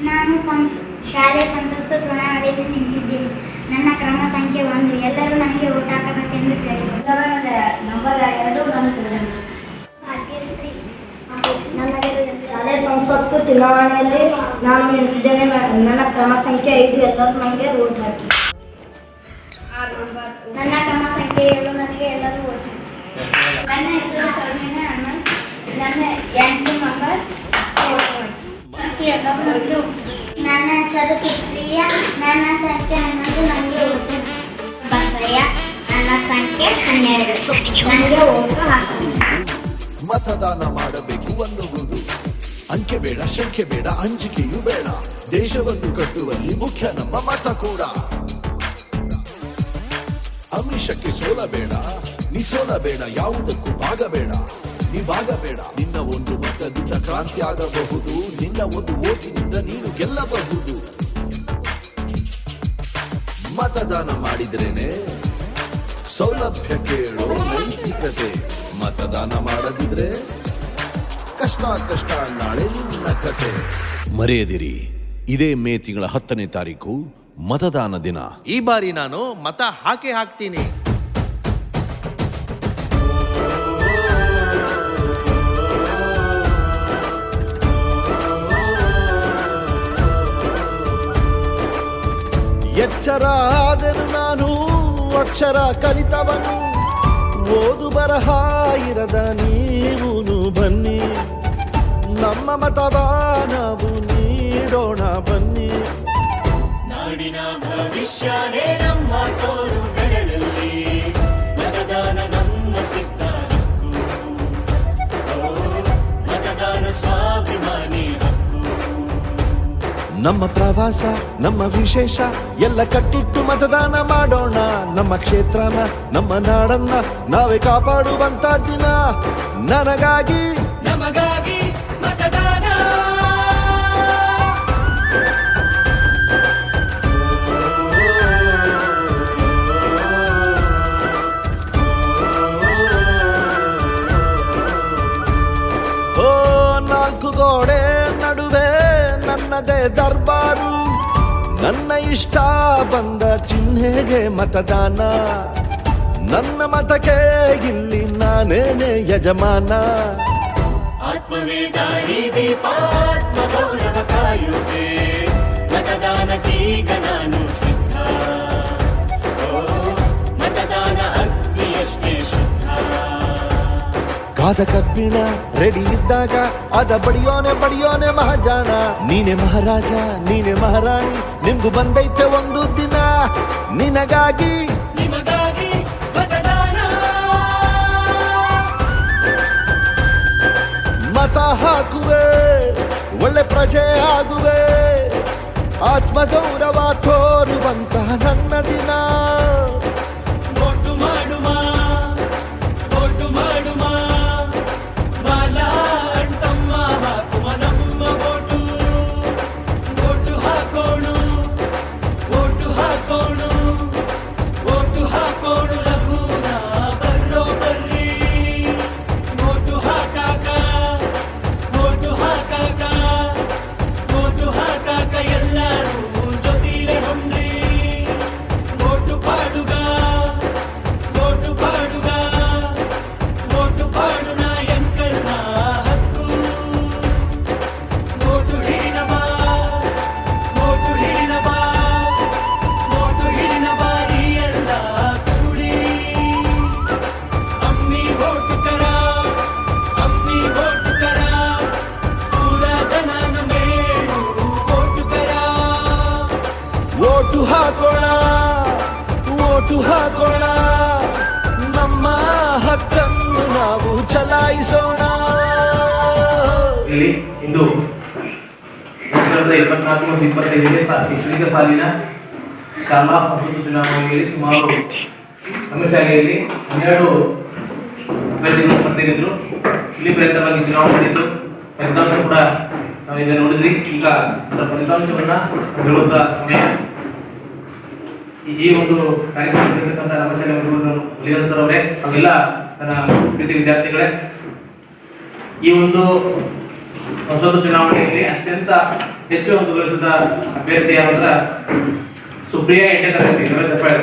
ನಾನು ಶಾಲೆ ಸಂತಸ್ಥ ಚುನಾವಣೆಯಲ್ಲಿ ನಿಂತಿದ್ದೇನೆ. ನನ್ನ ಕ್ರಮ ಸಂಖ್ಯೆ 1. ಎಲ್ಲರೂ ನನಗೆ ಓಟ್ ಹಾಕಬೇಕೆಂದು ಕೇಳಿದರು. ನಂಬರ್ 2 ನನ್ನ ಭಾಗ್ಯಶ್ರೀ. ಶಾಲೆ ಸಂಸತ್ತು ಚುನಾವಣೆಯಲ್ಲಿ ನಾನು ನಿಂತಿದ್ದೇನೆ. ನನ್ನ ಕ್ರಮ ಸಂಖ್ಯೆ 5. ಎಲ್ಲರೂ ನನಗೆ ಓಟ್ ಹಾಕಿ. ನನ್ನ ಕ್ರಮ ಸಂಖ್ಯೆ 7. ನನಗೆ ಎಲ್ಲರೂ ಓಟ್ ಹಾಕಿ. ನನ್ನ ಹೆಸರು ಸೌಮ್ಯ ಅಣ್ಣನ್. ನನ್ನ 8 ನಂಬರ್. ನನ್ನ ಹೆಸರು ಸುಪ್ರಿಯಾ. ನನ್ನ ಸಂಖ್ಯೆ 11. ನನಗೆ ಓಟು ಬಸಯ್ಯ. ನನ್ನ ಸಂಖ್ಯೆ 12. ನನಗೆ ಓಟು ಹಾಕಿ. ಮತದಾನ ಮಾಡಬೇಕು ಅನ್ನುವುದು ಅಂಕೆ ಬೇಡ, ಶಂಕೆ ಬೇಡ, ಅಂಜಿಕೆಯೂ ಬೇಡ. ದೇಶವನ್ನು ಕಟ್ಟುವಲ್ಲಿ ಮುಖ್ಯ ನಮ್ಮ ಮತ ಕೂಡ. ಅಮಿಷಕ್ಕೆ ಸೋಲಬೇಡ, ನೀ ಸೋಲಬೇಡ, ಯಾವುದಕ್ಕೂ ಭಾಗಬೇಡ, ನೀ ಭಾಗಬೇಡ. ನಿನ್ನ ಒಂದು ಮತದಿಂದ ಕ್ರಾಂತಿ ಆಗಬಹುದು, ನಿನ್ನ ಒಂದು ಓಟಿನಿಂದ ನೀನು ಗೆಲ್ಲಬಹುದು. ಮತದಾನ ಮಾಡಿದ್ರೇನೆ ಸೌಲಭ್ಯ ಕೇಳೋ ನೈತಿಕತೆ. ಮತದಾನ ಮಾಡದಿದ್ರೆ ಕಷ್ಟ ನಾಳೆ ನಿನ್ನ ಕತೆ. ಮರೆಯದಿರಿ, ಇದೇ ಮೇ ತಿಂಗಳ 10ನೇ ತಾರೀಕು ಮತದಾನ ದಿನ. ಈ ಬಾರಿ ನಾನು ಮತ ಹಾಕ್ತೀನಿ. ಎಚ್ಚರ ಆದರೂ ನಾನು ಅಕ್ಷರ ಕಲಿತವನು. ಓದು ಬರಹ ಇರದ ನೀವೂನು ಬನ್ನಿ, ನಮ್ಮ ಮತವ ನಾವು ನೀಡೋಣ ಬನ್ನಿ. ನಾಡಿನ ಭವಿಷ್ಯನೇ ನಮ್ಮ ತೋರು ಬೆರಳಲ್ಲಿ, ಮತದಾನ ನಮ್ಮ ಸಿದ್ಧ ಹಕ್ಕು. ಮತದಾನ ಸ್ವಾಭಿಮಾನಿ ಹಕ್ಕು. ನಮ್ಮ ಪ್ರವಾಸ, ನಮ್ಮ ವಿಶೇಷ ಎಲ್ಲ ಕಟ್ಟಿಟ್ಟು ಮತದಾನ ಮಾಡೋಣ. ನಮ್ಮ ಕ್ಷೇತ್ರನ, ನಮ್ಮ ನಾಡನ್ನ ನಾವೇ ಕಾಪಾಡುವಂತ ದಿನ. ನನಗಾಗಿ, ನಮಗಾಗಿ ಮತದಾನ. ಓ 4 ಗೋಡೆ ನಡುವೆ ನನ್ನದೇ ದರ್ಬಾರು. ನನ್ನ ಇಷ್ಟ ಬಂದ ಚಿಹ್ನೆಗೆ ಮತದಾನ. ನನ್ನ ಮತಕ್ಕೆ ಇಲ್ಲಿ ನಾನೇನೆ ಯಜಮಾನ. ಆತ್ಮವೇದಾರಿ ದೀಪ ಆತ್ಮ ಗೌರವ ಕಾಯುತ್ತೆ. ಮತದಾನಕ್ಕೀಗ ನಾನು ಸಿದ್ಧ. ಮತದಾನ ಅಗ್ನಿಯಷ್ಟೇ ಶುದ್ಧ. ಕಾದ ಕಬ್ಬಿಣ ರೆಡಿ ಇದ್ದಾಗ ಅದ ಬಡಿಯೋನೆ ಮಹಾಜಾಣ. ನೀನೆ ಮಹಾರಾಜ, ನೀನೆ ಮಹಾರಾಣಿ, ನಿಮ್ಗೂ ಬಂದೈತೆ ಒಂದು ದಿನ. ನಿನಗಾಗಿ, ನಿಮಗಾಗಿ ಮತದಾನ. ಮತ ಹಾಕುವೆ, ಒಳ್ಳೆ ಪ್ರಜೆ ಆಗುವೆ. ಆತ್ಮಗೌರವ ತೋರುವಂತಹ ನನ್ನ ದಿನ. ಓಟು ಮಾಡುಮ, ಓಟು ಮಾಡುಮ, ಬಾಲ ಅಣ್ತಮ್ಮ ಹಾಕುವ ನಮ್ಮ ಓಟು. ಓಟು ಹಾಕೋಣು, ಓಟು ಹಾಕೋಣು, ಓಟು ಹಾಕೋಣು ಲಘುನ ಬರ್ರೋ ಬರ್ರಿ. ಓಟು ಹಾಕಾಕ, ಓಟು ಹಾಕಾಕ, ಓಟು ಹಾಕಾಕ ಎಲ್ಲರೂ ಜೊತೆಲೆ ಹೊಂದ್ರಿ. ಓಟು ಪಾಡುಗ, ಓಟು ಪಾಡುಗ, ಓಟು ಪಾಡುನ ಎಂಕಲ್ನ ಹಕ್ಕು. ಓಟು ಹಿಡಿನ ಬಾ, ಓಟು ಹಿಡಿನ ಬಾ, ಓಟು ಹಿಡಿನ ಬಾರಿ ಎಲ್ಲ ಕೂಡಿ. ಅಮ್ಮಿ ಓಟು ಕರ, ಅಮ್ಮಿ ಓಟು ಕರ, ಪೂರ ಜನನ ಮೇಳು ಓಟು ಕರ. ಓಟು ಹಾಕೋಣ, ಓಟು ಹಾಕೋಣ, ನಮ್ಮ ಹಕ್ಕನ್ನು ನಾವು ಚಲಾಯಿಸೋಣ. ಇಲ್ಲಿ ಇಂದು 2024 ಮತ್ತು 2025ನೇ ಶೈಕ್ಷಣಿಕ ಸಾಲಿನ ಶಾಲಾ ಸಂಸತ್ತು ಚುನಾವಣೆಯಲ್ಲಿ ಸುಮಾರು ನಮ್ಮ ಶಾಲೆಯಲ್ಲಿ 12 ಅಭ್ಯರ್ಥಿಗಳು ಸ್ಪರ್ಧೆಗಿದ್ರು. ಇಲ್ಲಿ ಪ್ರಯತ್ನವಾಗಿ ಚುನಾವಣೆ ಮಾಡಿದ್ದು. ಫಲಿತಾಂಶ ಕೂಡ ನಾವು ಈಗ ನೋಡಿದ್ರಿ. ಈಗ ಅದರ ಫಲಿತಾಂಶವನ್ನ ಹೇಳುವಂತ ಸಮಯ. ಈ ಒಂದು ಕಾರ್ಯಕ್ರಮದಲ್ಲಿರ್ತಕ್ಕಂಥ ನಮ್ಮ ಶಾಲೆ ಹುಲಿಗಲ್ ಸರ್ ಅವರೇ, ಹಾಗೆಲ್ಲ ನನ್ನ ಪ್ರೀತಿ ವಿದ್ಯಾರ್ಥಿಗಳೇ, ಈ ಒಂದು ಸಂಸತ್ತು ಚುನಾವಣೆಯಲ್ಲಿ ಅತ್ಯಂತ ಹೆಚ್ಚು ಅಂಕ ಗಳಿಸಿದ ಅಭ್ಯರ್ಥಿ ಯಾರಂದ್ರ ಸುಪ್ರಿಯಾ 8ನೇ ತರಗತಿ. ಚಪ್ಪಾಳೆ.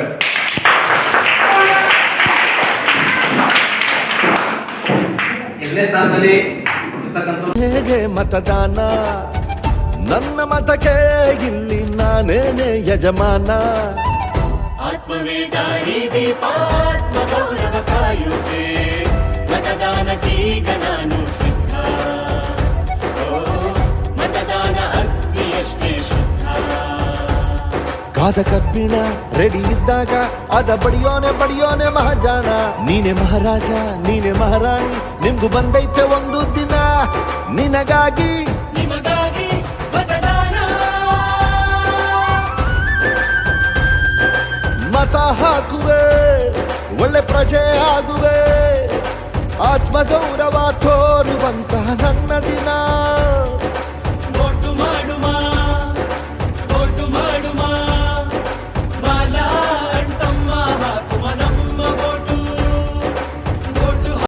ಎರಡನೇ ಸ್ಥಾನದಲ್ಲಿ ಇರ್ತಕ್ಕಂಥ ಹೇಗೆ ಮತದಾನ ನನ್ನ ಮತಕ್ಕೆ ಇಲ್ಲಿ ನಾನೇನೆ ಯಜಮಾನ. ಆತ್ಮವೇದಾರಿ ದೀಪ ಆತ್ಮ ಗೌರವ ಕಾಯುತ್ತೆ ಮತದಾನಕ್ಕೀಗ ನಾನು ಸಿದ್ಧ. ಓ ಮತದಾನ ಅಗ್ನಿಯಷ್ಟೇ ಶುದ್ಧ. ಕಾದ ಕಬ್ಬಿಣ ರೆಡಿ ಇದ್ದಾಗ ಅದ ಬಡಿಯೋನೆ ಮಹಾಜಾಣ. ನೀನೆ ಮಹಾರಾಜ ನೀನೆ ಮಹಾರಾಣಿ ನಿಮ್ಗೂ ಬಂದೈತೆ ಒಂದು ದಿನ. ನಿನಗಾಗಿ ನಿಮಗಾಗಿ ಮತದಾನ. ಮತ ಹಾಕುವೆ ಒಳ್ಳೆ ಪ್ರಜೆ ಆಗುವೆ. ಆತ್ಮಗೌರವ ತೋರುವಂತಹ